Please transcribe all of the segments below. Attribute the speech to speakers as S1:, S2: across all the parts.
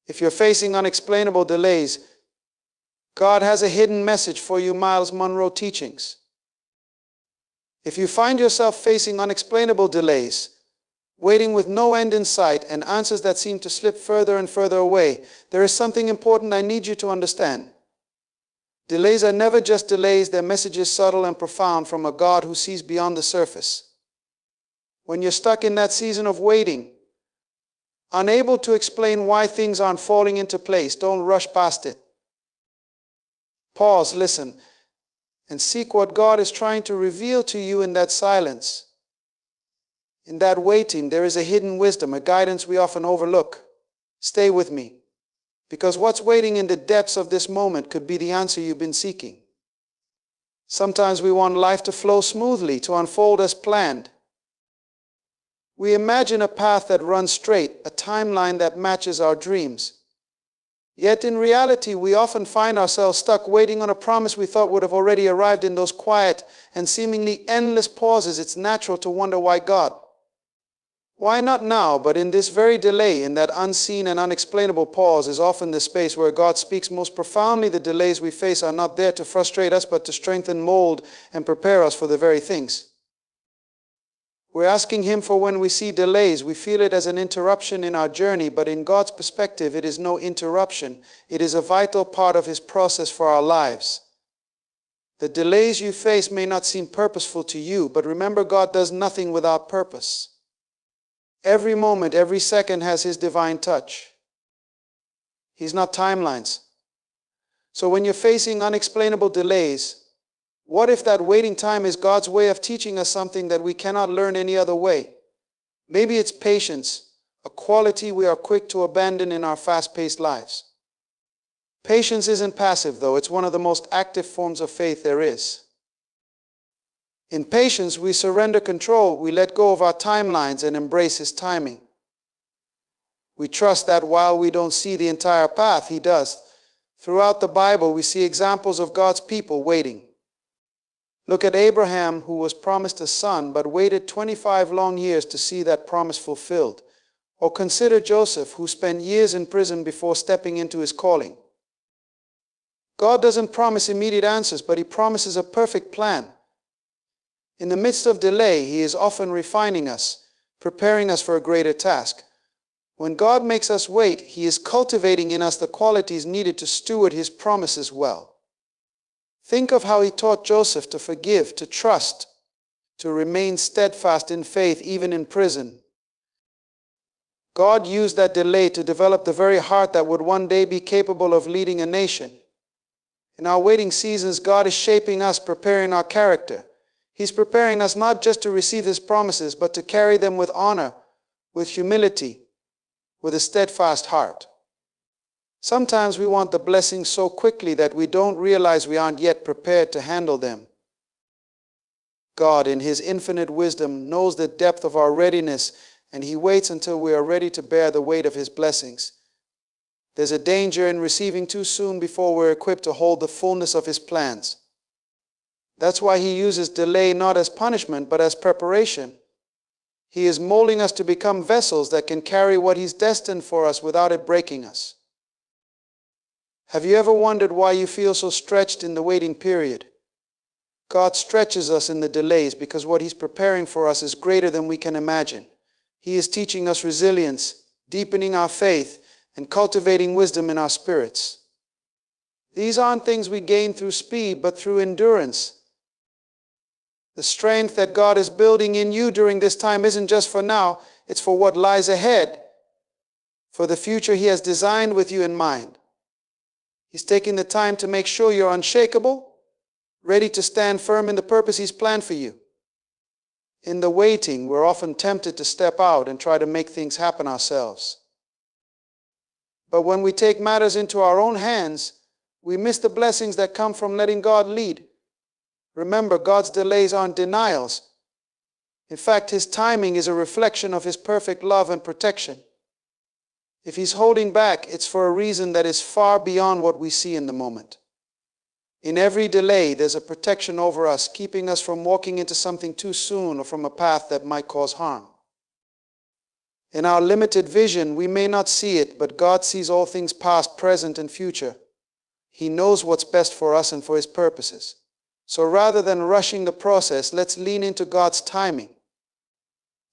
S1: If you're facing unexplainable delays, God has a hidden message for you, Myles Munroe Teachings. If you find yourself facing unexplainable delays, waiting with no end in sight and answers that seem to slip further and further away, there is something important I need you to understand. Delays are never just delays, their message is subtle and profound from a God who sees beyond the surface. When you're stuck in that season of waiting, unable to explain why things aren't falling into place, don't rush past it. Pause, listen, and seek what God is trying to reveal to you in that silence. In that waiting, there is a hidden wisdom, a guidance we often overlook. Stay with me, because what's waiting in the depths of this moment could be the answer you've been seeking. Sometimes we want life to flow smoothly, to unfold as planned. We imagine a path that runs straight, a timeline that matches our dreams. Yet in reality, we often find ourselves stuck waiting on a promise we thought would have already arrived. In those quiet and seemingly endless pauses, it's natural to wonder why God. Why not now, but in this very delay, in that unseen and unexplainable pause is often the space where God speaks most profoundly. The delays we face are not there to frustrate us, but to strengthen, mold, and prepare us for the very things we're asking Him for. When we see delays, we feel it as an interruption in our journey, but in God's perspective, it is no interruption. It is a vital part of His process for our lives. The delays you face may not seem purposeful to you, but remember, God does nothing without purpose. Every moment, every second has His divine touch. He's not timelines. So when you're facing unexplainable delays, what if that waiting time is God's way of teaching us something that we cannot learn any other way? Maybe it's patience, a quality we are quick to abandon in our fast-paced lives. Patience isn't passive, though. It's one of the most active forms of faith there is. In patience, we surrender control. We let go of our timelines and embrace His timing. We trust that while we don't see the entire path, He does. Throughout the Bible, we see examples of God's people waiting. Look at Abraham, who was promised a son, but waited 25 long years to see that promise fulfilled. Or consider Joseph, who spent years in prison before stepping into his calling. God doesn't promise immediate answers, but He promises a perfect plan. In the midst of delay, He is often refining us, preparing us for a greater task. When God makes us wait, He is cultivating in us the qualities needed to steward His promises well. Think of how He taught Joseph to forgive, to trust, to remain steadfast in faith even in prison. God used that delay to develop the very heart that would one day be capable of leading a nation. In our waiting seasons, God is shaping us, preparing our character. He's preparing us not just to receive His promises, but to carry them with honor, with humility, with a steadfast heart. Sometimes we want the blessings so quickly that we don't realize we aren't yet prepared to handle them. God, in His infinite wisdom, knows the depth of our readiness, and He waits until we are ready to bear the weight of His blessings. There's a danger in receiving too soon before we're equipped to hold the fullness of His plans. That's why He uses delay not as punishment, but as preparation. He is molding us to become vessels that can carry what He's destined for us without it breaking us. Have you ever wondered why you feel so stretched in the waiting period? God stretches us in the delays because what He's preparing for us is greater than we can imagine. He is teaching us resilience, deepening our faith, and cultivating wisdom in our spirits. These aren't things we gain through speed, but through endurance. The strength that God is building in you during this time isn't just for now, it's for what lies ahead, for the future He has designed with you in mind. He's taking the time to make sure you're unshakable, ready to stand firm in the purpose He's planned for you. In the waiting, we're often tempted to step out and try to make things happen ourselves. But when we take matters into our own hands, we miss the blessings that come from letting God lead. Remember, God's delays aren't denials. In fact, His timing is a reflection of His perfect love and protection. If He's holding back, it's for a reason that is far beyond what we see in the moment. In every delay, there's a protection over us, keeping us from walking into something too soon or from a path that might cause harm. In our limited vision, we may not see it, but God sees all things past, present, and future. He knows what's best for us and for His purposes. So rather than rushing the process, let's lean into God's timing.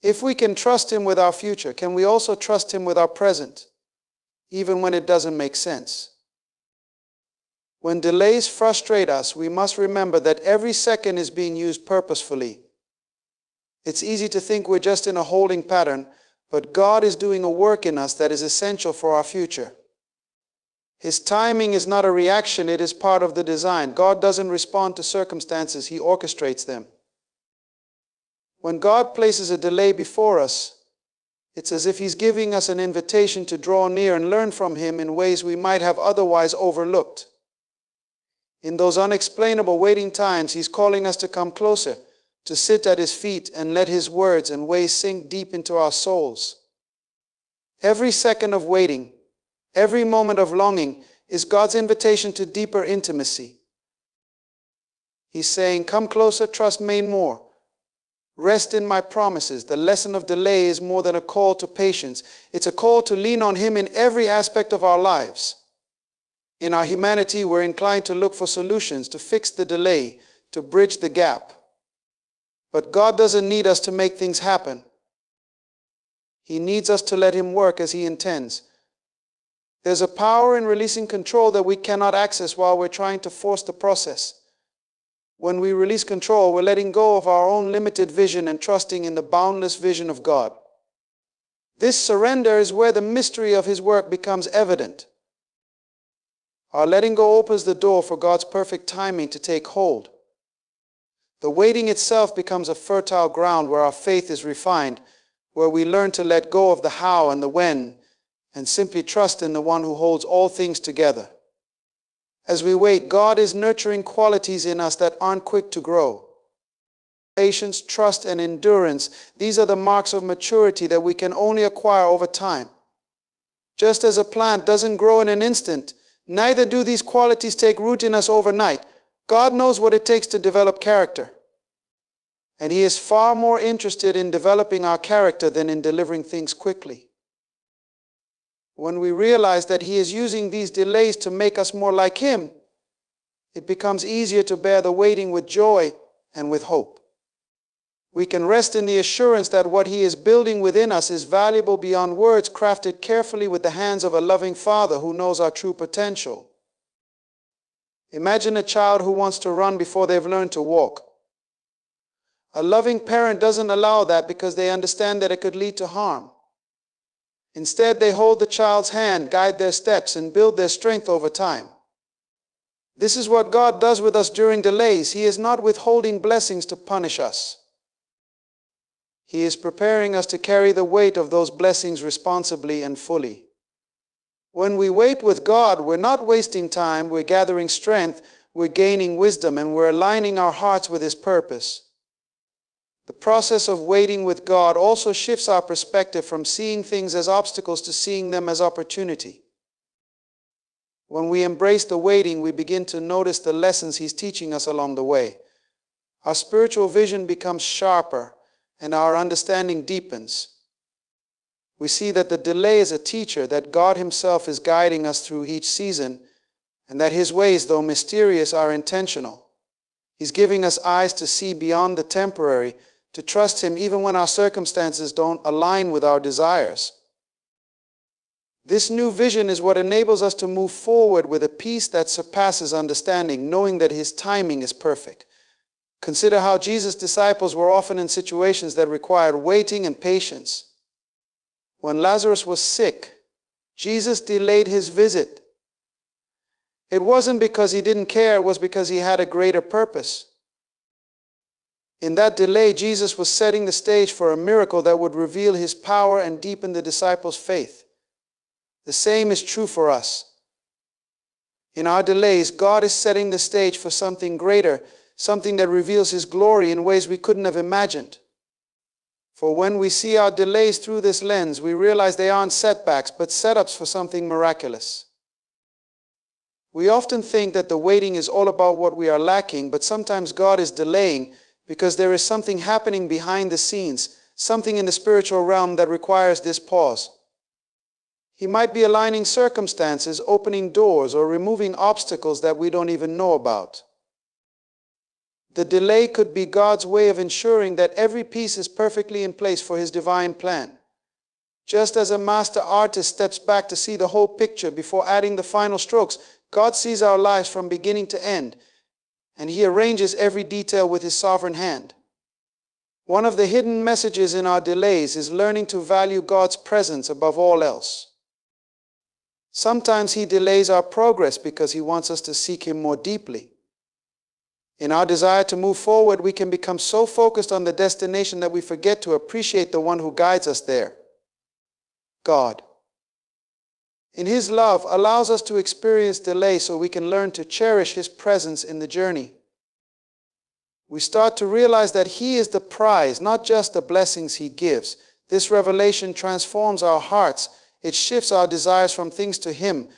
S1: If we can trust Him with our future, can we also trust Him with our present, even when it doesn't make sense? When delays frustrate us, we must remember that every second is being used purposefully. It's easy to think we're just in a holding pattern, but God is doing a work in us that is essential for our future. His timing is not a reaction, it is part of the design. God doesn't respond to circumstances, He orchestrates them. When God places a delay before us, it's as if He's giving us an invitation to draw near and learn from Him in ways we might have otherwise overlooked. In those unexplainable waiting times, He's calling us to come closer, to sit at His feet and let His words and ways sink deep into our souls. Every second of waiting, every moment of longing is God's invitation to deeper intimacy. He's saying, come closer, trust me more. Rest in my promises. The lesson of delay is more than a call to patience. It's a call to lean on Him in every aspect of our lives. In our humanity, we're inclined to look for solutions, to fix the delay, to bridge the gap. But God doesn't need us to make things happen. He needs us to let Him work as He intends. There's a power in releasing control that we cannot access while we're trying to force the process. When we release control, we're letting go of our own limited vision and trusting in the boundless vision of God. This surrender is where the mystery of His work becomes evident. Our letting go opens the door for God's perfect timing to take hold. The waiting itself becomes a fertile ground where our faith is refined, where we learn to let go of the how and the when, and simply trust in the one who holds all things together. As we wait, God is nurturing qualities in us that aren't quick to grow. Patience, trust, and endurance, these are the marks of maturity that we can only acquire over time. Just as a plant doesn't grow in an instant, neither do these qualities take root in us overnight. God knows what it takes to develop character. And He is far more interested in developing our character than in delivering things quickly. When we realize that He is using these delays to make us more like Him, it becomes easier to bear the waiting with joy and with hope. We can rest in the assurance that what He is building within us is valuable beyond words, crafted carefully with the hands of a loving Father who knows our true potential. Imagine a child who wants to run before they've learned to walk. A loving parent doesn't allow that because they understand that it could lead to harm. Instead, they hold the child's hand, guide their steps, and build their strength over time. This is what God does with us during delays. He is not withholding blessings to punish us. He is preparing us to carry the weight of those blessings responsibly and fully. When we wait with God, we're not wasting time, we're gathering strength, we're gaining wisdom, and we're aligning our hearts with His purpose. The process of waiting with God also shifts our perspective from seeing things as obstacles to seeing them as opportunity. When we embrace the waiting, we begin to notice the lessons He's teaching us along the way. Our spiritual vision becomes sharper, and our understanding deepens. We see that the delay is a teacher, that God Himself is guiding us through each season, and that His ways, though mysterious, are intentional. He's giving us eyes to see beyond the temporary, to trust Him even when our circumstances don't align with our desires. This new vision is what enables us to move forward with a peace that surpasses understanding, knowing that His timing is perfect. Consider how Jesus' disciples were often in situations that required waiting and patience. When Lazarus was sick, Jesus delayed His visit. It wasn't because He didn't care, it was because He had a greater purpose. In that delay, Jesus was setting the stage for a miracle that would reveal His power and deepen the disciples' faith. The same is true for us. In our delays, God is setting the stage for something greater, something that reveals His glory in ways we couldn't have imagined. For when we see our delays through this lens, we realize they aren't setbacks, but setups for something miraculous. We often think that the waiting is all about what we are lacking, but sometimes God is delaying because there is something happening behind the scenes, something in the spiritual realm that requires this pause. He might be aligning circumstances, opening doors, or removing obstacles that we don't even know about. The delay could be God's way of ensuring that every piece is perfectly in place for His divine plan. Just as a master artist steps back to see the whole picture before adding the final strokes, God sees our lives from beginning to end, and He arranges every detail with His sovereign hand. One of the hidden messages in our delays is learning to value God's presence above all else. Sometimes He delays our progress because He wants us to seek Him more deeply. In our desire to move forward, we can become so focused on the destination that we forget to appreciate the one who guides us there. God, in His love, allows us to experience delay so we can learn to cherish His presence in the journey. We start to realize that He is the prize, not just the blessings He gives. This revelation transforms our hearts. It shifts our desires from things to Him.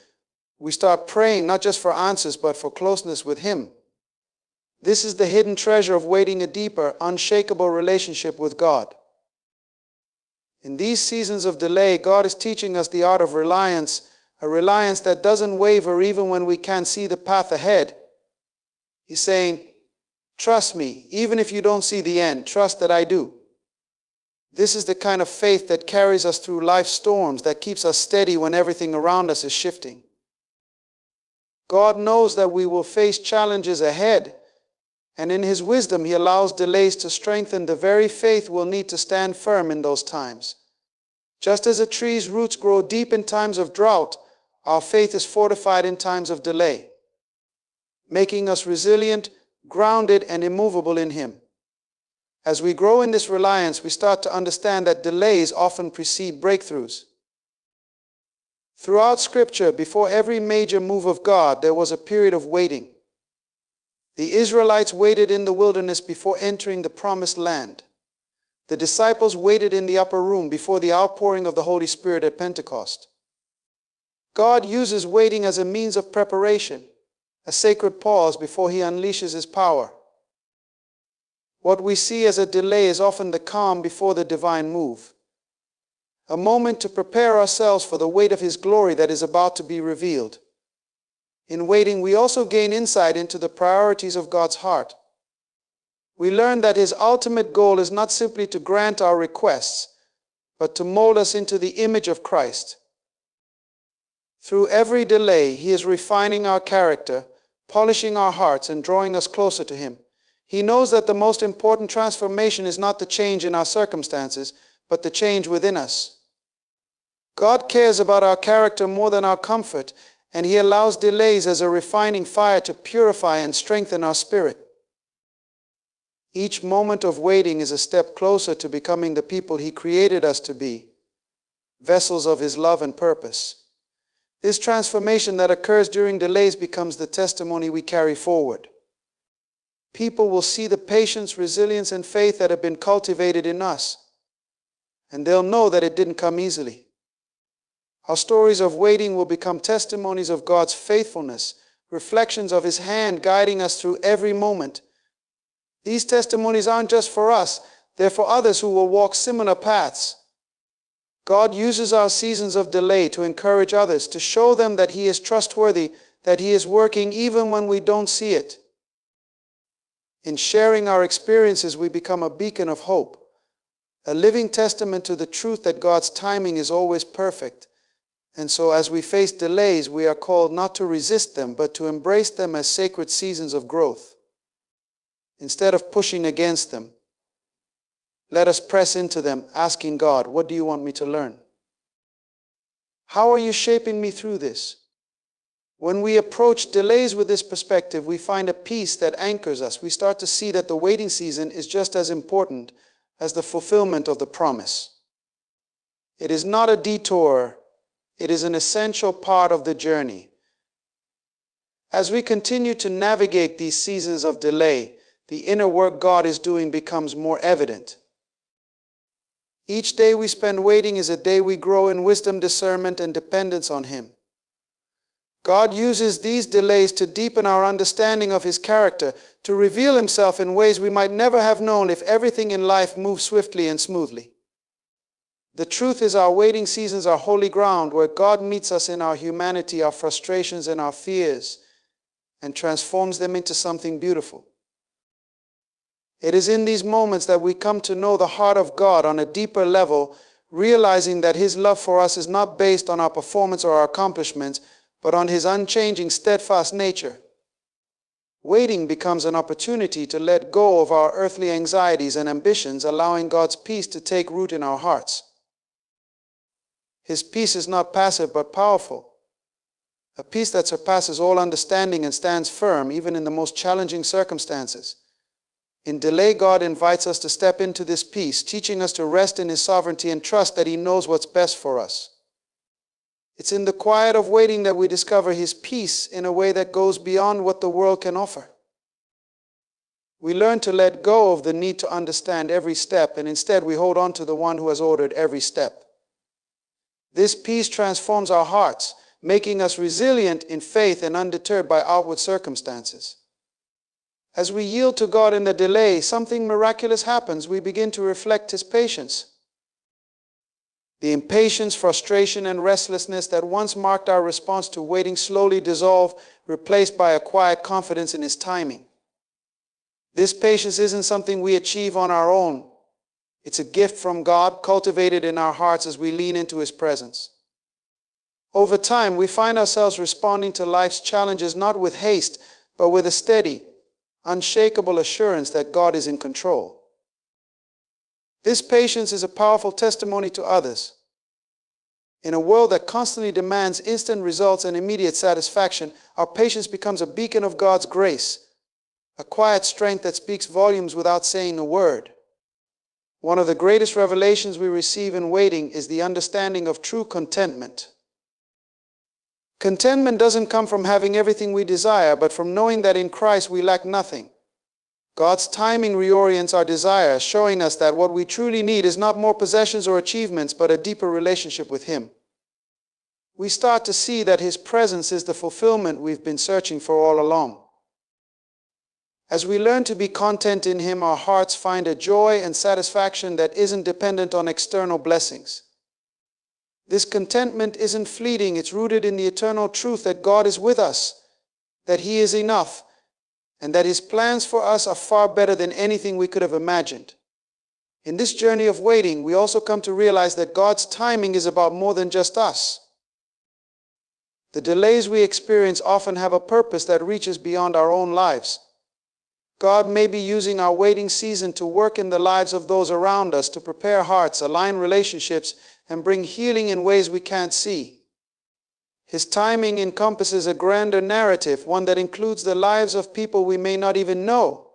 S1: We start praying not just for answers, but for closeness with Him. This is the hidden treasure of waiting a deeper, unshakable relationship with God. In these seasons of delay, God is teaching us the art of reliance, a reliance that doesn't waver even when we can't see the path ahead. He's saying, trust me, even if you don't see the end, trust that I do. This is the kind of faith that carries us through life's storms, that keeps us steady when everything around us is shifting. God knows that we will face challenges ahead, and in His wisdom, He allows delays to strengthen the very faith we'll need to stand firm in those times. Just as a tree's roots grow deep in times of drought, our faith is fortified in times of delay, making us resilient, grounded, and immovable in Him. As we grow in this reliance, we start to understand that delays often precede breakthroughs. Throughout Scripture, before every major move of God, there was a period of waiting. The Israelites waited in the wilderness before entering the promised land. The disciples waited in the upper room before the outpouring of the Holy Spirit at Pentecost. God uses waiting as a means of preparation, a sacred pause before He unleashes His power. What we see as a delay is often the calm before the divine move, a moment to prepare ourselves for the weight of His glory that is about to be revealed. In waiting, we also gain insight into the priorities of God's heart. We learn that His ultimate goal is not simply to grant our requests, but to mold us into the image of Christ. Through every delay, He is refining our character, polishing our hearts, and drawing us closer to Him. He knows that the most important transformation is not the change in our circumstances, but the change within us. God cares about our character more than our comfort, and He allows delays as a refining fire to purify and strengthen our spirit. Each moment of waiting is a step closer to becoming the people He created us to be, vessels of His love and purpose. This transformation that occurs during delays becomes the testimony we carry forward. People will see the patience, resilience, and faith that have been cultivated in us, and they'll know that it didn't come easily. Our stories of waiting will become testimonies of God's faithfulness, reflections of His hand guiding us through every moment. These testimonies aren't just for us, they're for others who will walk similar paths. God uses our seasons of delay to encourage others, to show them that He is trustworthy, that He is working even when we don't see it. In sharing our experiences, we become a beacon of hope, a living testament to the truth that God's timing is always perfect. And so as we face delays, we are called not to resist them, but to embrace them as sacred seasons of growth. Instead of pushing against them, let us press into them, asking God, what do you want me to learn? How are you shaping me through this? When we approach delays with this perspective, we find a peace that anchors us. We start to see that the waiting season is just as important as the fulfillment of the promise. It is not a detour. It is an essential part of the journey. As we continue to navigate these seasons of delay, the inner work God is doing becomes more evident. Each day we spend waiting is a day we grow in wisdom, discernment, and dependence on Him. God uses these delays to deepen our understanding of His character, to reveal himself in ways we might never have known if everything in life moved swiftly and smoothly. The truth is, our waiting seasons are holy ground where God meets us in our humanity, our frustrations, and our fears, and transforms them into something beautiful. It is in these moments that we come to know the heart of God on a deeper level, realizing that His love for us is not based on our performance or our accomplishments, but on His unchanging, steadfast nature. Waiting becomes an opportunity to let go of our earthly anxieties and ambitions, allowing God's peace to take root in our hearts. His peace is not passive but powerful, a peace that surpasses all understanding and stands firm even in the most challenging circumstances. In delay, God invites us to step into this peace, teaching us to rest in His sovereignty and trust that He knows what's best for us. It's in the quiet of waiting that we discover His peace in a way that goes beyond what the world can offer. We learn to let go of the need to understand every step, and instead we hold on to the one who has ordered every step. This peace transforms our hearts, making us resilient in faith and undeterred by outward circumstances. As we yield to God in the delay, something miraculous happens. We begin to reflect His patience. The impatience, frustration, and restlessness that once marked our response to waiting slowly dissolve, replaced by a quiet confidence in His timing. This patience isn't something we achieve on our own. It's a gift from God, cultivated in our hearts as we lean into His presence. Over time, we find ourselves responding to life's challenges not with haste, but with a steady, unshakable assurance that God is in control. This patience is a powerful testimony to others. In a world that constantly demands instant results and immediate satisfaction, our patience becomes a beacon of God's grace, a quiet strength that speaks volumes without saying a word. One of the greatest revelations we receive in waiting is the understanding of true contentment. Contentment doesn't come from having everything we desire, but from knowing that in Christ we lack nothing. God's timing reorients our desires, showing us that what we truly need is not more possessions or achievements, but a deeper relationship with Him. We start to see that His presence is the fulfillment we've been searching for all along. As we learn to be content in Him, our hearts find a joy and satisfaction that isn't dependent on external blessings. This contentment isn't fleeting, it's rooted in the eternal truth that God is with us, that He is enough, and that His plans for us are far better than anything we could have imagined. In this journey of waiting, we also come to realize that God's timing is about more than just us. The delays we experience often have a purpose that reaches beyond our own lives. God may be using our waiting season to work in the lives of those around us, to prepare hearts, align relationships, and bring healing in ways we can't see. His timing encompasses a grander narrative, one that includes the lives of people we may not even know.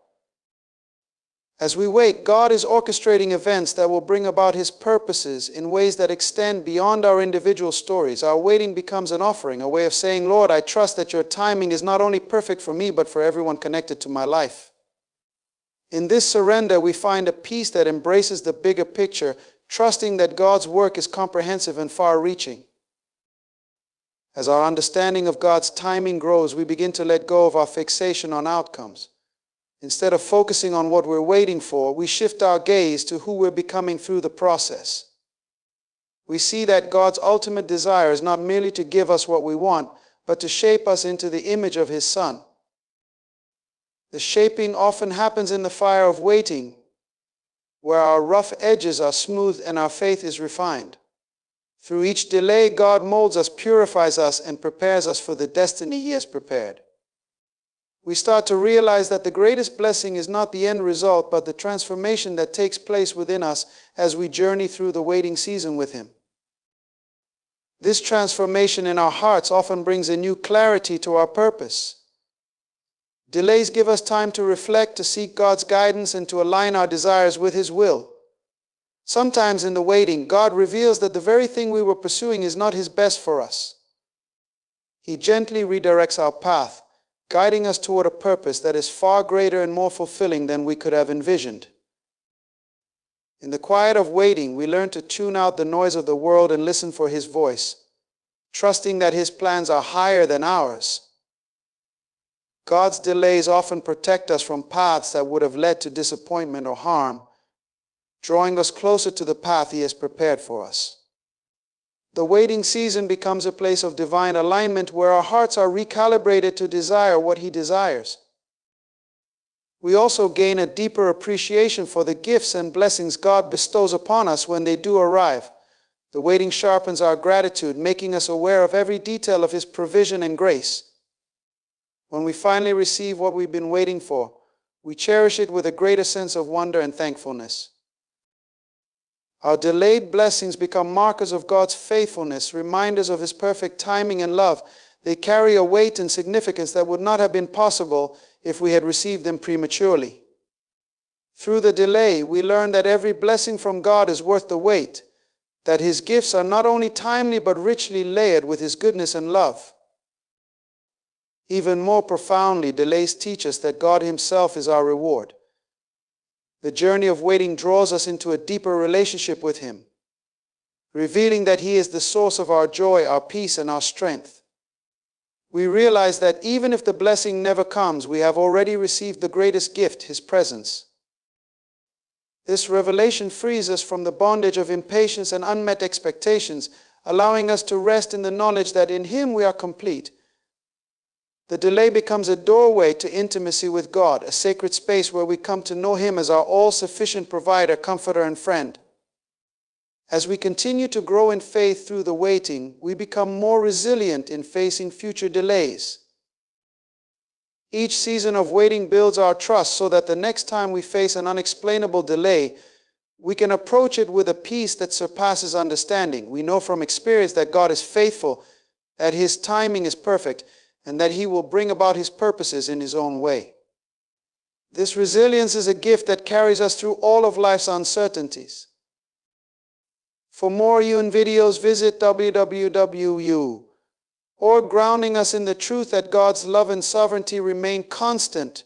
S1: As we wait, God is orchestrating events that will bring about His purposes in ways that extend beyond our individual stories. Our waiting becomes an offering, a way of saying, Lord, I trust that your timing is not only perfect for me, but for everyone connected to my life. In this surrender, we find a peace that embraces the bigger picture, trusting that God's work is comprehensive and far-reaching. As our understanding of God's timing grows, we begin to let go of our fixation on outcomes. Instead of focusing on what we're waiting for, we shift our gaze to who we're becoming through the process. We see that God's ultimate desire is not merely to give us what we want, but to shape us into the image of His Son. The shaping often happens in the fire of waiting, where our rough edges are smoothed and our faith is refined. Through each delay, God molds us, purifies us, and prepares us for the destiny He has prepared. We start to realize that the greatest blessing is not the end result, but the transformation that takes place within us as we journey through the waiting season with Him. This transformation in our hearts often brings a new clarity to our purpose. Delays give us time to reflect, to seek God's guidance, and to align our desires with His will. Sometimes in the waiting, God reveals that the very thing we were pursuing is not His best for us. He gently redirects our path, guiding us toward a purpose that is far greater and more fulfilling than we could have envisioned. In the quiet of waiting, we learn to tune out the noise of the world and listen for His voice, trusting that His plans are higher than ours. God's delays often protect us from paths that would have led to disappointment or harm, drawing us closer to the path He has prepared for us. The waiting season becomes a place of divine alignment where our hearts are recalibrated to desire what He desires. We also gain a deeper appreciation for the gifts and blessings God bestows upon us when they do arrive. The waiting sharpens our gratitude, making us aware of every detail of His provision and grace. When we finally receive what we've been waiting for, we cherish it with a greater sense of wonder and thankfulness. Our delayed blessings become markers of God's faithfulness, reminders of His perfect timing and love. They carry a weight and significance that would not have been possible if we had received them prematurely. Through the delay, we learn that every blessing from God is worth the wait, that His gifts are not only timely but richly layered with His goodness and love. Even more profoundly, delays teach us that God Himself is our reward. The journey of waiting draws us into a deeper relationship with Him, revealing that He is the source of our joy, our peace, and our strength. We realize that even if the blessing never comes, we have already received the greatest gift, His presence. This revelation frees us from the bondage of impatience and unmet expectations, allowing us to rest in the knowledge that in Him we are complete. The delay becomes a doorway to intimacy with God, a sacred space where we come to know Him as our all-sufficient provider, comforter, and friend. As we continue to grow in faith through the waiting, we become more resilient in facing future delays. Each season of waiting builds our trust so that the next time we face an unexplainable delay, we can approach it with a peace that surpasses understanding. We know from experience that God is faithful, that His timing is perfect, and that He will bring about His purposes in His own way. This resilience is a gift that carries us through all of life's uncertainties. For more Yun videos, visit www.you. Or grounding us in the truth that God's love and sovereignty remain constant,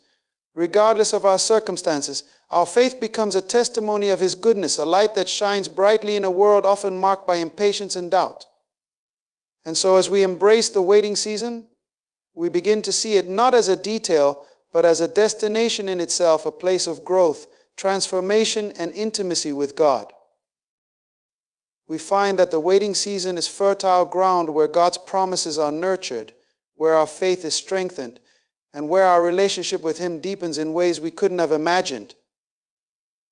S1: regardless of our circumstances. Our faith becomes a testimony of His goodness, a light that shines brightly in a world often marked by impatience and doubt. And so as we embrace the waiting season, we begin to see it not as a detail, but as a destination in itself, a place of growth, transformation, and intimacy with God. We find that the waiting season is fertile ground where God's promises are nurtured, where our faith is strengthened, and where our relationship with Him deepens in ways we couldn't have imagined.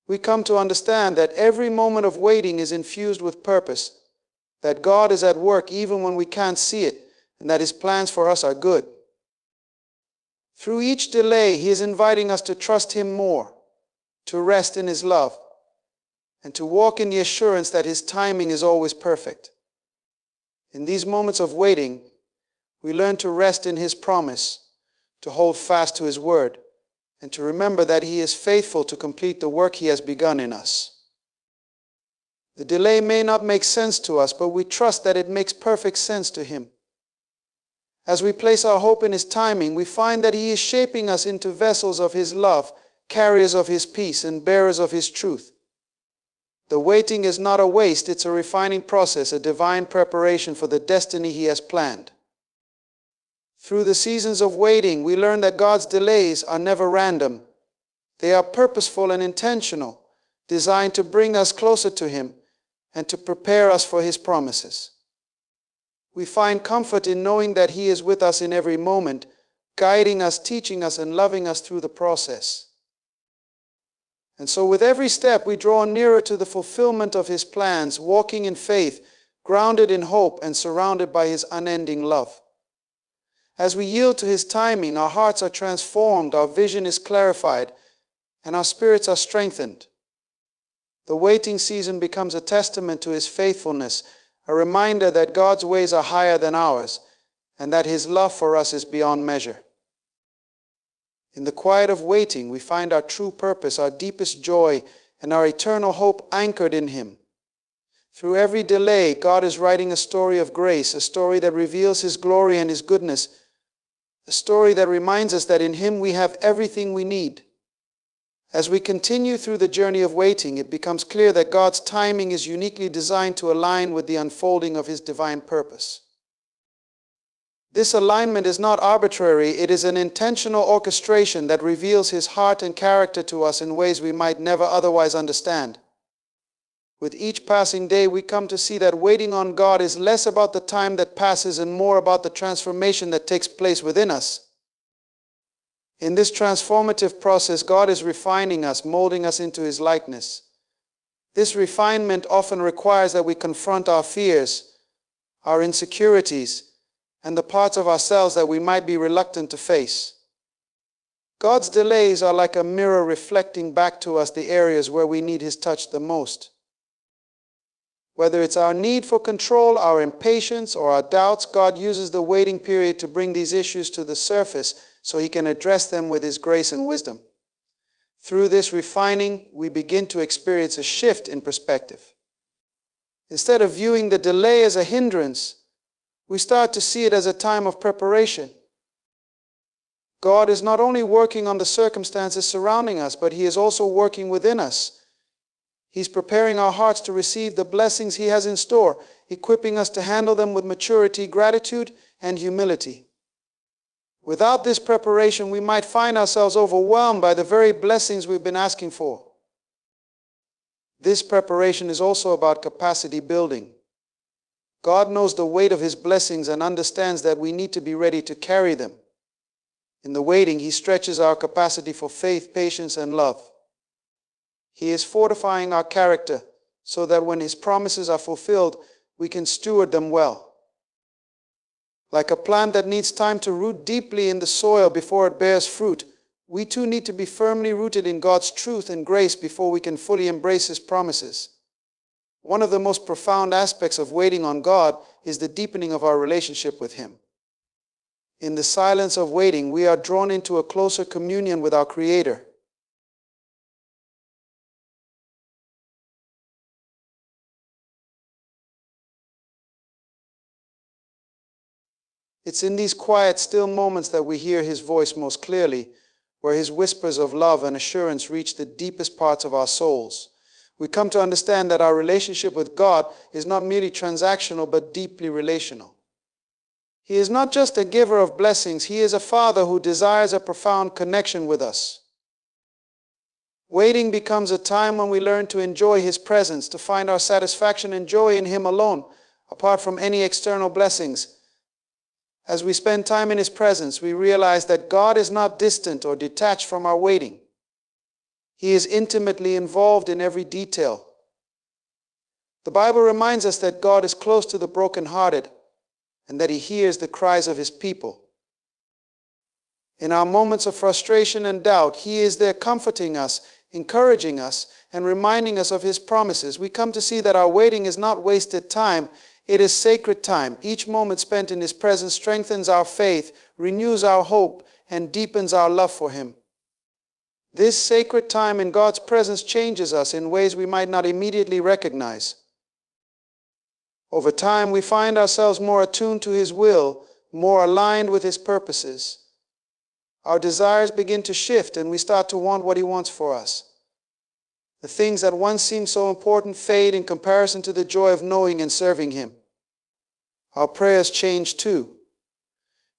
S1: We come to understand that every moment of waiting is infused with purpose, that God is at work even when we can't see it, and that His plans for us are good. Through each delay, He is inviting us to trust Him more, to rest in His love, and to walk in the assurance that His timing is always perfect. In these moments of waiting, we learn to rest in His promise, to hold fast to His word, and to remember that He is faithful to complete the work He has begun in us. The delay may not make sense to us, but we trust that it makes perfect sense to Him. As we place our hope in His timing, we find that He is shaping us into vessels of His love, carriers of His peace, and bearers of His truth. The waiting is not a waste, it's a refining process, a divine preparation for the destiny He has planned. Through the seasons of waiting, we learn that God's delays are never random. They are purposeful and intentional, designed to bring us closer to Him and to prepare us for His promises. We find comfort in knowing that He is with us in every moment, guiding us, teaching us, and loving us through the process. And so with every step, we draw nearer to the fulfillment of His plans, walking in faith, grounded in hope, and surrounded by His unending love. As we yield to His timing, our hearts are transformed, our vision is clarified, and our spirits are strengthened. The waiting season becomes a testament to His faithfulness, a reminder that God's ways are higher than ours, and that His love for us is beyond measure. In the quiet of waiting, we find our true purpose, our deepest joy, and our eternal hope anchored in Him. Through every delay, God is writing a story of grace, a story that reveals His glory and His goodness, a story that reminds us that in Him we have everything we need. As we continue through the journey of waiting, it becomes clear that God's timing is uniquely designed to align with the unfolding of His divine purpose. This alignment is not arbitrary, it is an intentional orchestration that reveals His heart and character to us in ways we might never otherwise understand. With each passing day, we come to see that waiting on God is less about the time that passes and more about the transformation that takes place within us. In this transformative process, God is refining us, molding us into His likeness. This refinement often requires that we confront our fears, our insecurities, and the parts of ourselves that we might be reluctant to face. God's delays are like a mirror reflecting back to us the areas where we need His touch the most. Whether it's our need for control, our impatience, or our doubts, God uses the waiting period to bring these issues to the surface so He can address them with His grace and wisdom. Through this refining, we begin to experience a shift in perspective. Instead of viewing the delay as a hindrance, we start to see it as a time of preparation. God is not only working on the circumstances surrounding us, but He is also working within us. He's preparing our hearts to receive the blessings He has in store, equipping us to handle them with maturity, gratitude, and humility. Without this preparation, we might find ourselves overwhelmed by the very blessings we've been asking for. This preparation is also about capacity building. God knows the weight of His blessings and understands that we need to be ready to carry them. In the waiting, He stretches our capacity for faith, patience, and love. He is fortifying our character so that when His promises are fulfilled, we can steward them well. Like a plant that needs time to root deeply in the soil before it bears fruit, we too need to be firmly rooted in God's truth and grace before we can fully embrace His promises. One of the most profound aspects of waiting on God is the deepening of our relationship with Him. In the silence of waiting, we are drawn into a closer communion with our Creator. It's in these quiet, still moments that we hear His voice most clearly, where His whispers of love and assurance reach the deepest parts of our souls. We come to understand that our relationship with God is not merely transactional, but deeply relational. He is not just a giver of blessings, He is a Father who desires a profound connection with us. Waiting becomes a time when we learn to enjoy His presence, to find our satisfaction and joy in Him alone, apart from any external blessings. As we spend time in His presence, we realize that God is not distant or detached from our waiting. He is intimately involved in every detail. The Bible reminds us that God is close to the brokenhearted and that He hears the cries of His people. In our moments of frustration and doubt, He is there comforting us, encouraging us, and reminding us of His promises. We come to see that our waiting is not wasted time, it is sacred time. Each moment spent in His presence strengthens our faith, renews our hope, and deepens our love for Him. This sacred time in God's presence changes us in ways we might not immediately recognize. Over time, we find ourselves more attuned to His will, more aligned with His purposes. Our desires begin to shift and we start to want what He wants for us. The things that once seemed so important fade in comparison to the joy of knowing and serving Him. Our prayers change too.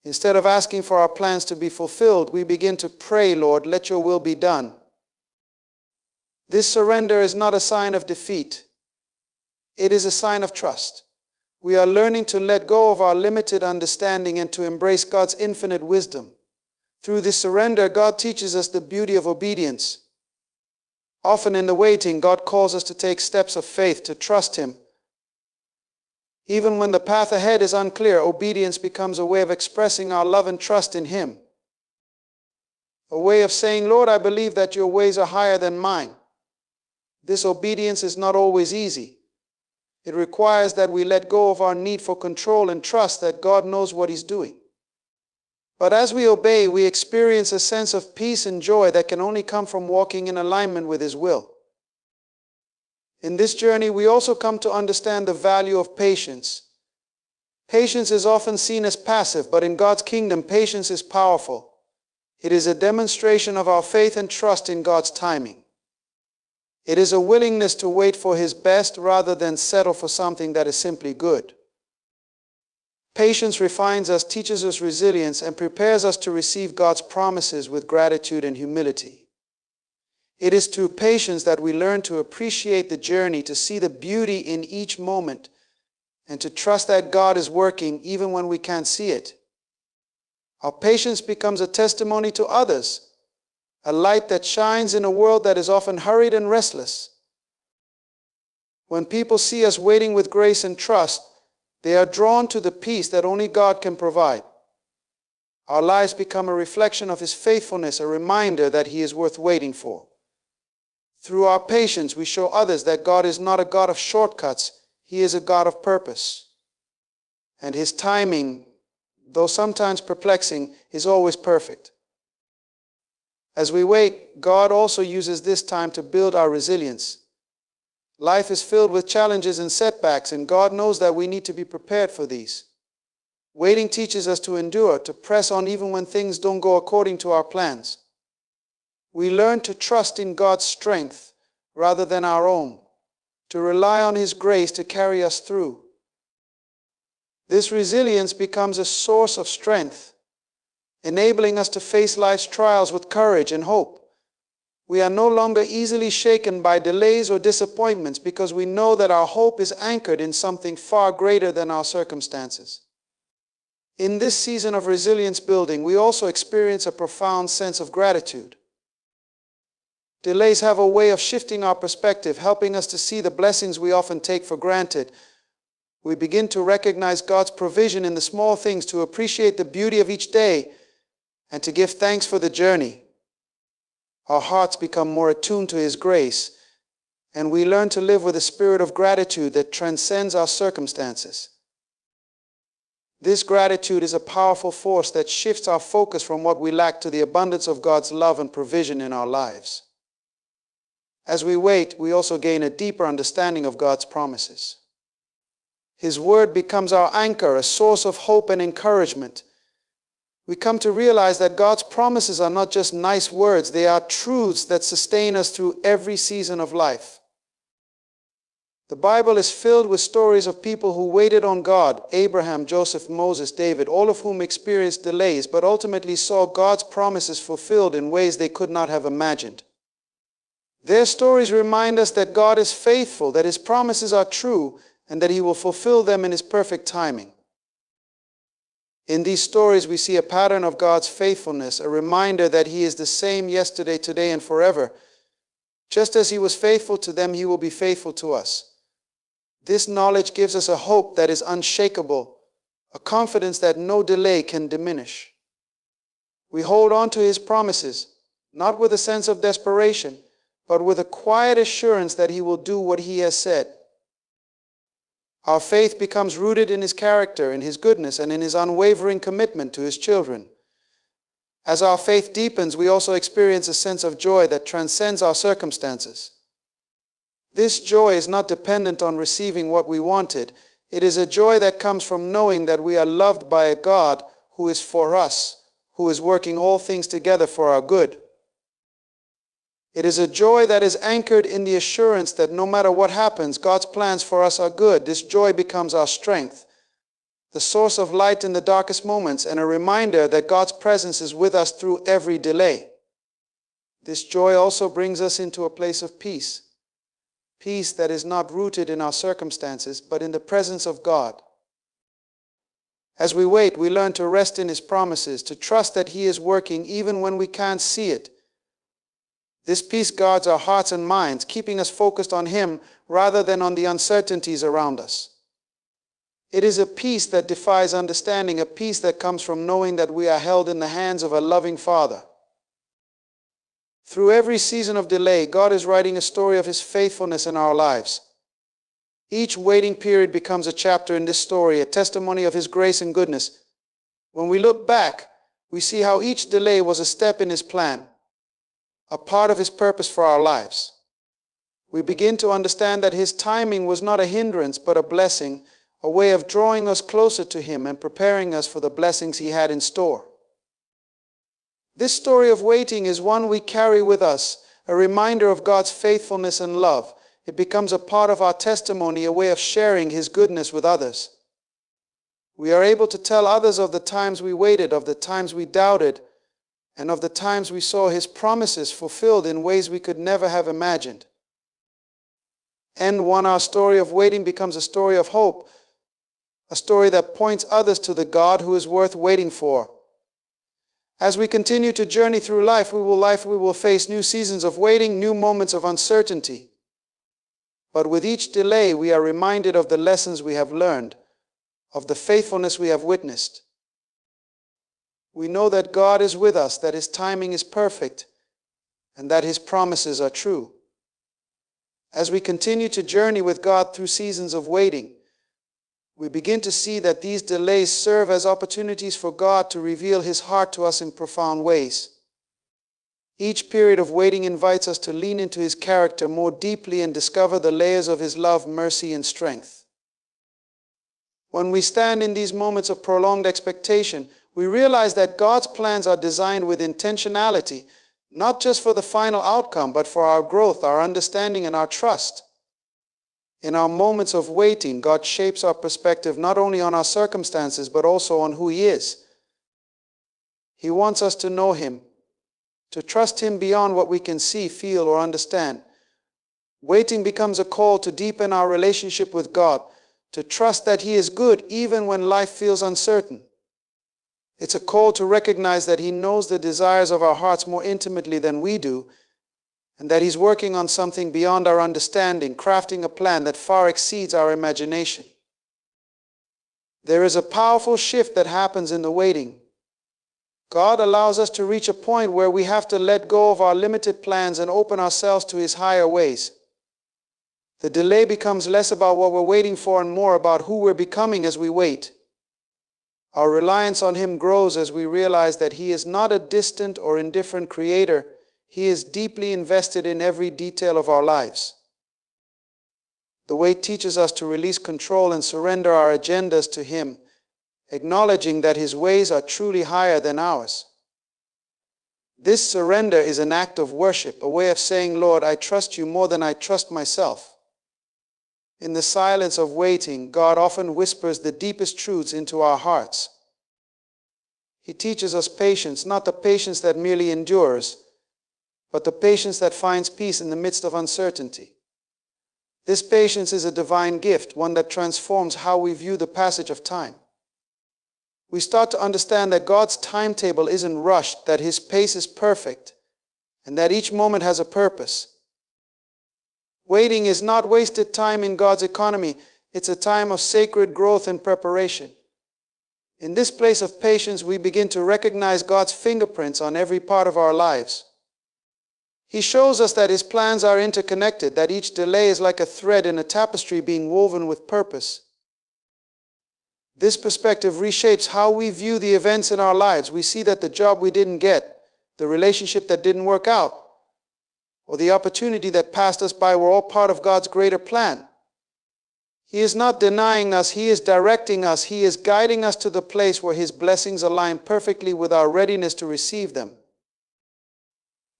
S1: Instead of asking for our plans to be fulfilled, we begin to pray, Lord, let your will be done. This surrender is not a sign of defeat. It is a sign of trust. We are learning to let go of our limited understanding and to embrace God's infinite wisdom. Through this surrender, God teaches us the beauty of obedience. Often in the waiting, God calls us to take steps of faith, to trust Him. Even when the path ahead is unclear, obedience becomes a way of expressing our love and trust in Him. A way of saying, Lord, I believe that your ways are higher than mine. This obedience is not always easy. It requires that we let go of our need for control and trust that God knows what He's doing. But as we obey, we experience a sense of peace and joy that can only come from walking in alignment with His will. In this journey, we also come to understand the value of patience. Patience is often seen as passive, but in God's kingdom, patience is powerful. It is a demonstration of our faith and trust in God's timing. It is a willingness to wait for His best rather than settle for something that is simply good. Patience refines us, teaches us resilience, and prepares us to receive God's promises with gratitude and humility. It is through patience that we learn to appreciate the journey, to see the beauty in each moment, and to trust that God is working even when we can't see it. Our patience becomes a testimony to others, a light that shines in a world that is often hurried and restless. When people see us waiting with grace and trust, they are drawn to the peace that only God can provide. Our lives become a reflection of His faithfulness, a reminder that He is worth waiting for. Through our patience, we show others that God is not a God of shortcuts. He is a God of purpose. And His timing, though sometimes perplexing, is always perfect. As we wait, God also uses this time to build our resilience. Life is filled with challenges and setbacks, and God knows that we need to be prepared for these. Waiting teaches us to endure, to press on even when things don't go according to our plans. We learn to trust in God's strength rather than our own, to rely on His grace to carry us through. This resilience becomes a source of strength, enabling us to face life's trials with courage and hope. We are no longer easily shaken by delays or disappointments because we know that our hope is anchored in something far greater than our circumstances. In this season of resilience building, we also experience a profound sense of gratitude. Delays have a way of shifting our perspective, helping us to see the blessings we often take for granted. We begin to recognize God's provision in the small things, to appreciate the beauty of each day, and to give thanks for the journey. Our hearts become more attuned to His grace, and we learn to live with a spirit of gratitude that transcends our circumstances. This gratitude is a powerful force that shifts our focus from what we lack to the abundance of God's love and provision in our lives. As we wait, we also gain a deeper understanding of God's promises. His word becomes our anchor, a source of hope and encouragement. We come to realize that God's promises are not just nice words, they are truths that sustain us through every season of life. The Bible is filled with stories of people who waited on God: Abraham, Joseph, Moses, David, all of whom experienced delays, but ultimately saw God's promises fulfilled in ways they could not have imagined. Their stories remind us that God is faithful, that His promises are true, and that He will fulfill them in His perfect timing. In these stories, we see a pattern of God's faithfulness, a reminder that He is the same yesterday, today, and forever. Just as He was faithful to them, He will be faithful to us. This knowledge gives us a hope that is unshakable, a confidence that no delay can diminish. We hold on to His promises, not with a sense of desperation, but with a quiet assurance that He will do what He has said. Our faith becomes rooted in His character, in His goodness, and in His unwavering commitment to His children. As our faith deepens, we also experience a sense of joy that transcends our circumstances. This joy is not dependent on receiving what we wanted. It is a joy that comes from knowing that we are loved by a God who is for us, who is working all things together for our good. It is a joy that is anchored in the assurance that no matter what happens, God's plans for us are good. This joy becomes our strength, the source of light in the darkest moments, and a reminder that God's presence is with us through every delay. This joy also brings us into a place of peace, peace that is not rooted in our circumstances, but in the presence of God. As we wait, we learn to rest in His promises, to trust that He is working even when we can't see it. This peace guards our hearts and minds, keeping us focused on Him rather than on the uncertainties around us. It is a peace that defies understanding, a peace that comes from knowing that we are held in the hands of a loving Father. Through every season of delay, God is writing a story of His faithfulness in our lives. Each waiting period becomes a chapter in this story, a testimony of His grace and goodness. When we look back, we see how each delay was a step in His plan, a part of His purpose for our lives. We begin to understand that His timing was not a hindrance, but a blessing, a way of drawing us closer to Him and preparing us for the blessings He had in store. This story of waiting is one we carry with us, a reminder of God's faithfulness and love. It becomes a part of our testimony, a way of sharing His goodness with others. We are able to tell others of the times we waited, of the times we doubted, and of the times we saw His promises fulfilled in ways we could never have imagined. And our story of waiting becomes a story of hope, a story that points others to the God who is worth waiting for. As we continue to journey through life, we will face new seasons of waiting, new moments of uncertainty. But with each delay, we are reminded of the lessons we have learned, of the faithfulness we have witnessed. We know that God is with us, that His timing is perfect, and that His promises are true. As we continue to journey with God through seasons of waiting, we begin to see that these delays serve as opportunities for God to reveal His heart to us in profound ways. Each period of waiting invites us to lean into His character more deeply and discover the layers of His love, mercy, and strength. When we stand in these moments of prolonged expectation, we realize that God's plans are designed with intentionality, not just for the final outcome, but for our growth, our understanding, and our trust. In our moments of waiting, God shapes our perspective not only on our circumstances, but also on who He is. He wants us to know Him, to trust Him beyond what we can see, feel, or understand. Waiting becomes a call to deepen our relationship with God, to trust that He is good even when life feels uncertain. It's a call to recognize that He knows the desires of our hearts more intimately than we do, and that He's working on something beyond our understanding, crafting a plan that far exceeds our imagination. There is a powerful shift that happens in the waiting. God allows us to reach a point where we have to let go of our limited plans and open ourselves to His higher ways. The delay becomes less about what we're waiting for and more about who we're becoming as we wait. Our reliance on Him grows as we realize that He is not a distant or indifferent Creator. He is deeply invested in every detail of our lives. The wait teaches us to release control and surrender our agendas to Him, acknowledging that His ways are truly higher than ours. This surrender is an act of worship, a way of saying, Lord, I trust You more than I trust myself. In the silence of waiting, God often whispers the deepest truths into our hearts. He teaches us patience, not the patience that merely endures, but the patience that finds peace in the midst of uncertainty. This patience is a divine gift, one that transforms how we view the passage of time. We start to understand that God's timetable isn't rushed, that His pace is perfect, and that each moment has a purpose. Waiting is not wasted time in God's economy. It's a time of sacred growth and preparation. In this place of patience, we begin to recognize God's fingerprints on every part of our lives. He shows us that His plans are interconnected, that each delay is like a thread in a tapestry being woven with purpose. This perspective reshapes how we view the events in our lives. We see that the job we didn't get, the relationship that didn't work out, or the opportunity that passed us by were all part of God's greater plan. He is not denying us, He is directing us, He is guiding us to the place where His blessings align perfectly with our readiness to receive them.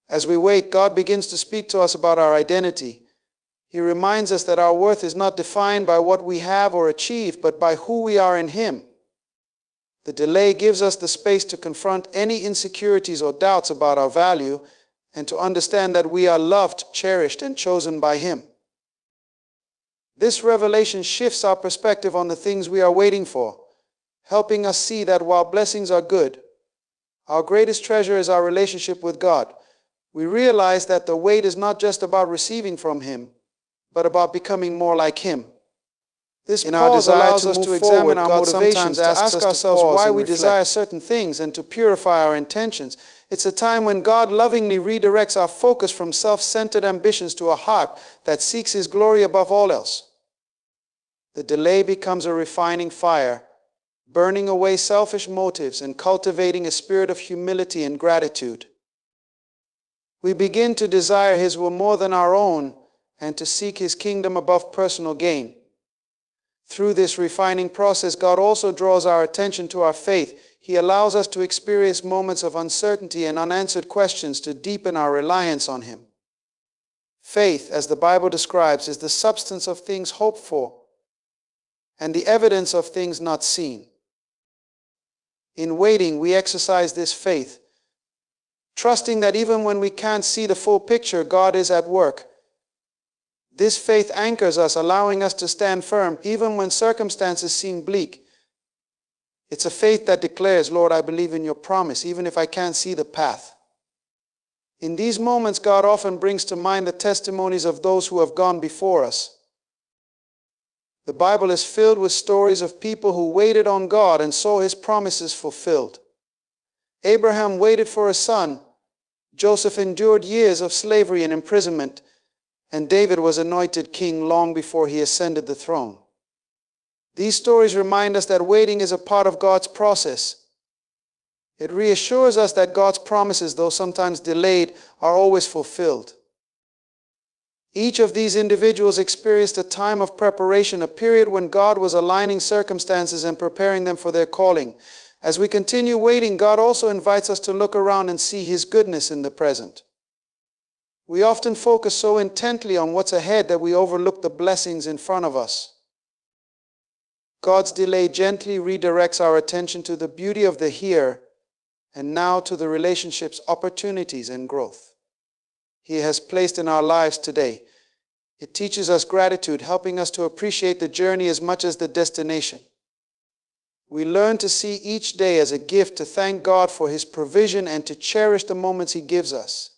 S1: As we wait, God begins to speak to us about our identity. He reminds us that our worth is not defined by what we have or achieve, but by who we are in Him. The delay gives us the space to confront any insecurities or doubts about our value and to understand that we are loved, cherished, and chosen by Him. This revelation shifts our perspective on the things we are waiting for, helping us see that while blessings are good, our greatest treasure is our relationship with God. We realize that the wait is not just about receiving from Him, but about becoming more like Him. This pause allows us to examine our motivations, to ask ourselves why we desire certain things, and to purify our intentions. It's a time when God lovingly redirects our focus from self-centered ambitions to a heart that seeks His glory above all else. The delay becomes a refining fire, burning away selfish motives and cultivating a spirit of humility and gratitude. We begin to desire His will more than our own and to seek His kingdom above personal gain. Through this refining process, God also draws our attention to our faith. He allows us to experience moments of uncertainty and unanswered questions to deepen our reliance on Him. Faith, as the Bible describes, is the substance of things hoped for and the evidence of things not seen. In waiting, we exercise this faith, trusting that even when we can't see the full picture, God is at work. This faith anchors us, allowing us to stand firm even when circumstances seem bleak. It's a faith that declares, Lord, I believe in your promise, even if I can't see the path. In these moments, God often brings to mind the testimonies of those who have gone before us. The Bible is filled with stories of people who waited on God and saw his promises fulfilled. Abraham waited for a son. Joseph endured years of slavery and imprisonment, and David was anointed king long before he ascended the throne. These stories remind us that waiting is a part of God's process. It reassures us that God's promises, though sometimes delayed, are always fulfilled. Each of these individuals experienced a time of preparation, a period when God was aligning circumstances and preparing them for their calling. As we continue waiting, God also invites us to look around and see his goodness in the present. We often focus so intently on what's ahead that we overlook the blessings in front of us. God's delay gently redirects our attention to the beauty of the here and now, to the relationships, opportunities, and growth he has placed in our lives today. It teaches us gratitude, helping us to appreciate the journey as much as the destination. We learn to see each day as a gift, to thank God for his provision and to cherish the moments he gives us.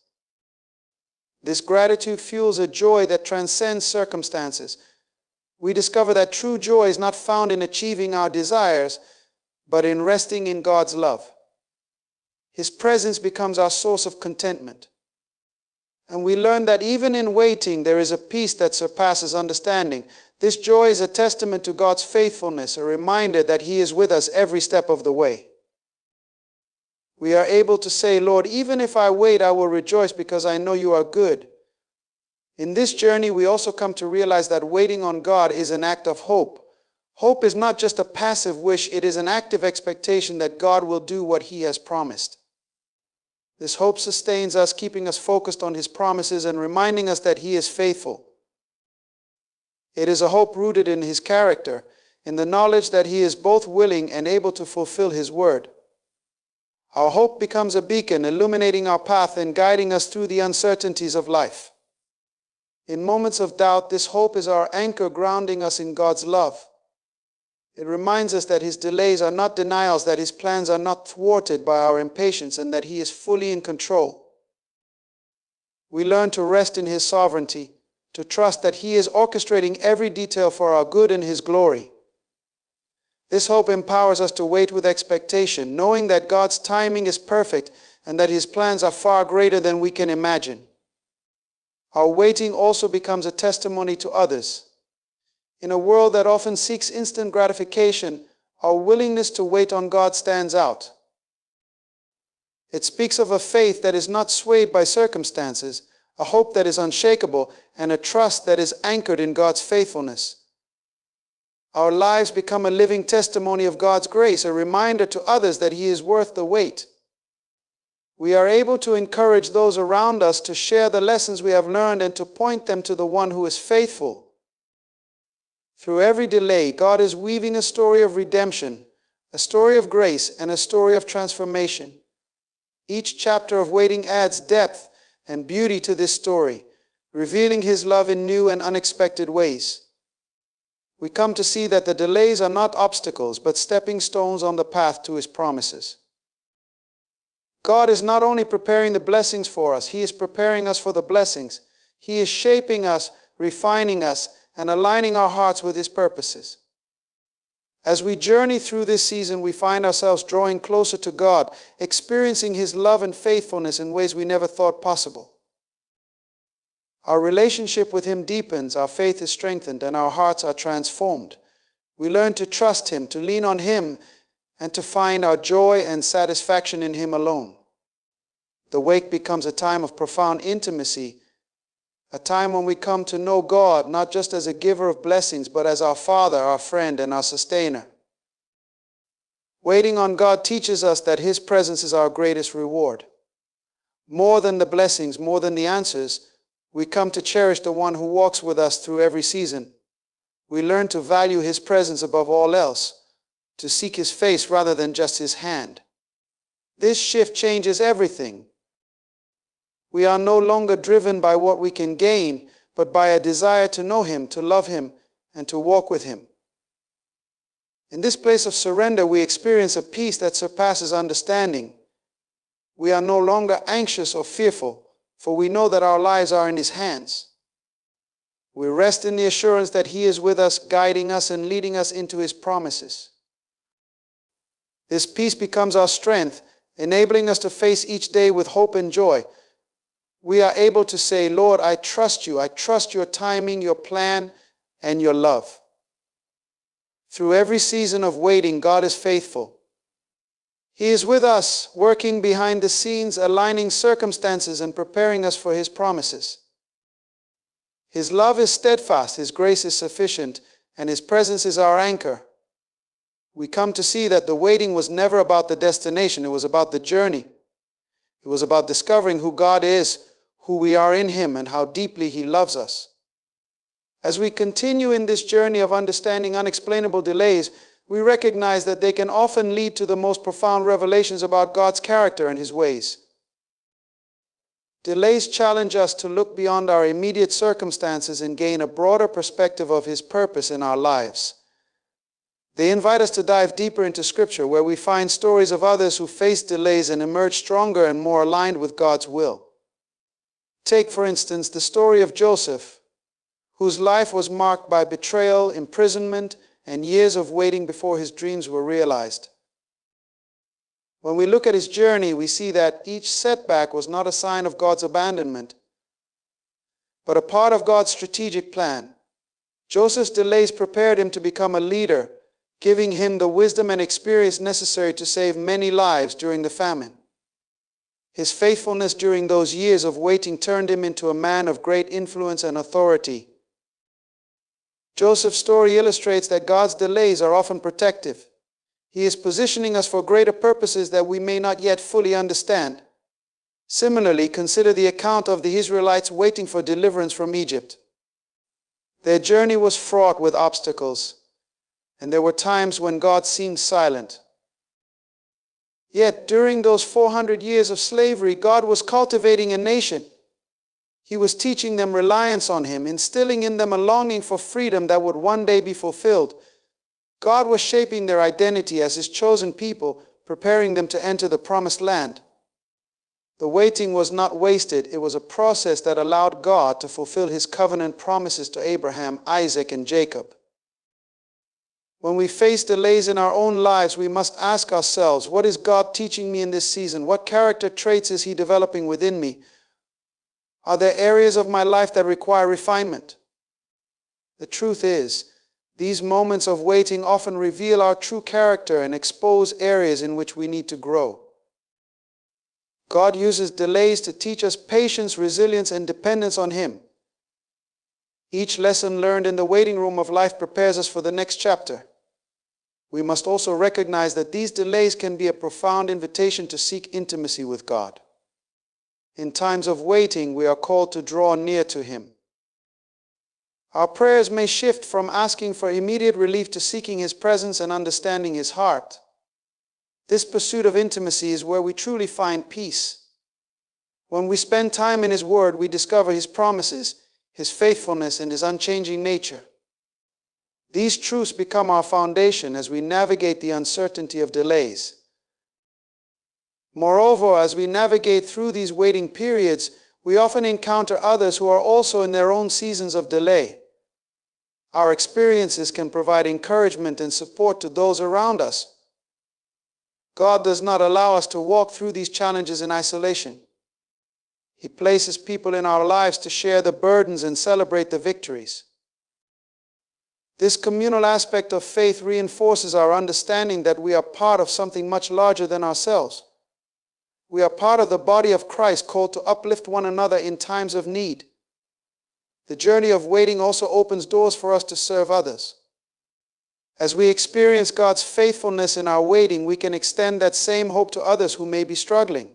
S1: This gratitude fuels a joy that transcends circumstances. We discover that true joy is not found in achieving our desires, but in resting in God's love. His presence becomes our source of contentment. And we learn that even in waiting, there is a peace that surpasses understanding. This joy is a testament to God's faithfulness, a reminder that he is with us every step of the way. We are able to say, Lord, even if I wait, I will rejoice because I know you are good. In this journey, we also come to realize that waiting on God is an act of hope. Hope is not just a passive wish, it is an active expectation that God will do what he has promised. This hope sustains us, keeping us focused on his promises and reminding us that he is faithful. It is a hope rooted in his character, in the knowledge that he is both willing and able to fulfill his word. Our hope becomes a beacon, illuminating our path and guiding us through the uncertainties of life. In moments of doubt, this hope is our anchor, grounding us in God's love. It reminds us that his delays are not denials, that his plans are not thwarted by our impatience, and that he is fully in control. We learn to rest in his sovereignty, to trust that he is orchestrating every detail for our good and his glory. This hope empowers us to wait with expectation, knowing that God's timing is perfect and that his plans are far greater than we can imagine. Our waiting also becomes a testimony to others. In a world that often seeks instant gratification, our willingness to wait on God stands out. It speaks of a faith that is not swayed by circumstances, a hope that is unshakable, and a trust that is anchored in God's faithfulness. Our lives become a living testimony of God's grace, a reminder to others that he is worth the wait. We are able to encourage those around us to share the lessons we have learned and to point them to the one who is faithful. Through every delay, God is weaving a story of redemption, a story of grace, and a story of transformation. Each chapter of waiting adds depth and beauty to this story, revealing his love in new and unexpected ways. We come to see that the delays are not obstacles, but stepping stones on the path to his promises. God is not only preparing the blessings for us, he is preparing us for the blessings. He is shaping us, refining us, and aligning our hearts with his purposes. As we journey through this season, we find ourselves drawing closer to God, experiencing his love and faithfulness in ways we never thought possible. Our relationship with him deepens, our faith is strengthened, and our hearts are transformed. We learn to trust him, to lean on him, and to find our joy and satisfaction in him alone. The wait becomes a time of profound intimacy, a time when we come to know God not just as a giver of blessings, but as our Father, our friend, and our sustainer. Waiting on God teaches us that his presence is our greatest reward. More than the blessings, more than the answers, we come to cherish the one who walks with us through every season. We learn to value his presence above all else, to seek His face rather than just His hand. This shift changes everything. We are no longer driven by what we can gain, but by a desire to know Him, to love Him, and to walk with Him. In this place of surrender, we experience a peace that surpasses understanding. We are no longer anxious or fearful, for we know that our lives are in His hands. We rest in the assurance that He is with us, guiding us and leading us into His promises. This peace becomes our strength, enabling us to face each day with hope and joy. We are able to say, Lord, I trust You. I trust Your timing, Your plan, and Your love. Through every season of waiting, God is faithful. He is with us, working behind the scenes, aligning circumstances and preparing us for His promises. His love is steadfast, His grace is sufficient, and His presence is our anchor. We come to see that the waiting was never about the destination, it was about the journey. It was about discovering who God is, who we are in Him, and how deeply He loves us. As we continue in this journey of understanding unexplainable delays, we recognize that they can often lead to the most profound revelations about God's character and His ways. Delays challenge us to look beyond our immediate circumstances and gain a broader perspective of His purpose in our lives. They invite us to dive deeper into Scripture, where we find stories of others who faced delays and emerged stronger and more aligned with God's will. Take, for instance, the story of Joseph, whose life was marked by betrayal, imprisonment, and years of waiting before his dreams were realized. When we look at his journey, we see that each setback was not a sign of God's abandonment, but a part of God's strategic plan. Joseph's delays prepared him to become a leader, giving him the wisdom and experience necessary to save many lives during the famine. His faithfulness during those years of waiting turned him into a man of great influence and authority. Joseph's story illustrates that God's delays are often protective. He is positioning us for greater purposes that we may not yet fully understand. Similarly, consider the account of the Israelites waiting for deliverance from Egypt. Their journey was fraught with obstacles, and there were times when God seemed silent. Yet, during those 400 years of slavery, God was cultivating a nation. He was teaching them reliance on Him, instilling in them a longing for freedom that would one day be fulfilled. God was shaping their identity as His chosen people, preparing them to enter the promised land. The waiting was not wasted. It was a process that allowed God to fulfill His covenant promises to Abraham, Isaac, and Jacob. When we face delays in our own lives, we must ask ourselves, what is God teaching me in this season? What character traits is He developing within me? Are there areas of my life that require refinement? The truth is, these moments of waiting often reveal our true character and expose areas in which we need to grow. God uses delays to teach us patience, resilience, and dependence on Him. Each lesson learned in the waiting room of life prepares us for the next chapter. We must also recognize that these delays can be a profound invitation to seek intimacy with God. In times of waiting, we are called to draw near to Him. Our prayers may shift from asking for immediate relief to seeking His presence and understanding His heart. This pursuit of intimacy is where we truly find peace. When we spend time in His Word, we discover His promises, His faithfulness, and His unchanging nature. These truths become our foundation as we navigate the uncertainty of delays. Moreover, as we navigate through these waiting periods, we often encounter others who are also in their own seasons of delay. Our experiences can provide encouragement and support to those around us. God does not allow us to walk through these challenges in isolation. He places people in our lives to share the burdens and celebrate the victories. This communal aspect of faith reinforces our understanding that we are part of something much larger than ourselves. We are part of the body of Christ, called to uplift one another in times of need. The journey of waiting also opens doors for us to serve others. As we experience God's faithfulness in our waiting, we can extend that same hope to others who may be struggling.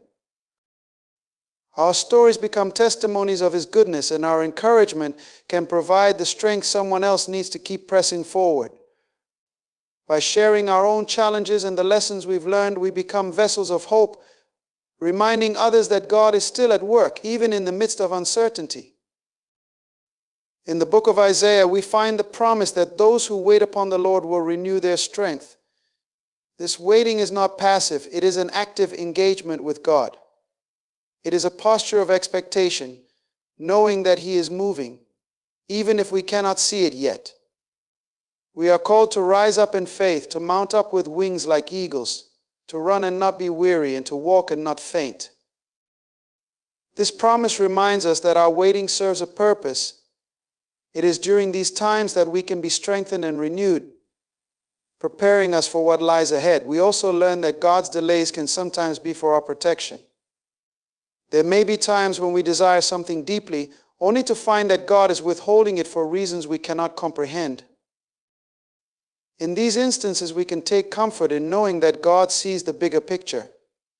S1: Our stories become testimonies of His goodness, and our encouragement can provide the strength someone else needs to keep pressing forward. By sharing our own challenges and the lessons we've learned, we become vessels of hope, reminding others that God is still at work, even in the midst of uncertainty. In the book of Isaiah, we find the promise that those who wait upon the Lord will renew their strength. This waiting is not passive, it is an active engagement with God. It is a posture of expectation, knowing that He is moving, even if we cannot see it yet. We are called to rise up in faith, to mount up with wings like eagles, to run and not be weary, and to walk and not faint. This promise reminds us that our waiting serves a purpose. It is during these times that we can be strengthened and renewed, preparing us for what lies ahead. We also learn that God's delays can sometimes be for our protection. There may be times when we desire something deeply, only to find that God is withholding it for reasons we cannot comprehend. In these instances, we can take comfort in knowing that God sees the bigger picture.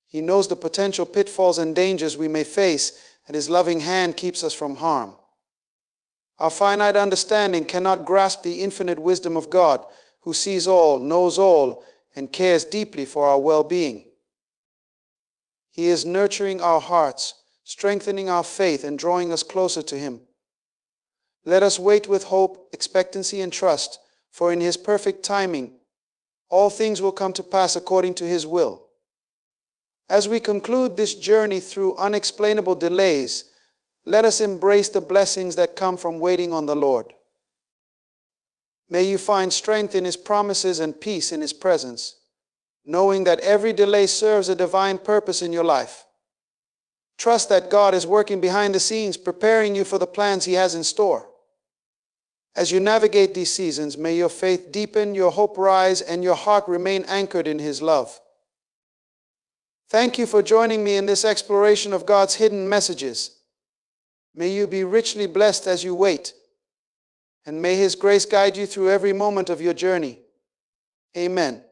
S1: He knows the potential pitfalls and dangers we may face, and His loving hand keeps us from harm. Our finite understanding cannot grasp the infinite wisdom of God, who sees all, knows all, and cares deeply for our well-being. He is nurturing our hearts, strengthening our faith, and drawing us closer to Him. Let us wait with hope, expectancy, and trust, for in His perfect timing, all things will come to pass according to His will. As we conclude this journey through unexplainable delays, let us embrace the blessings that come from waiting on the Lord. May you find strength in His promises and peace in His presence, knowing that every delay serves a divine purpose in your life. Trust that God is working behind the scenes, preparing you for the plans He has in store. As you navigate these seasons, may your faith deepen, your hope rise, and your heart remain anchored in His love. Thank you for joining me in this exploration of God's hidden messages. May you be richly blessed as you wait, and may His grace guide you through every moment of your journey. Amen.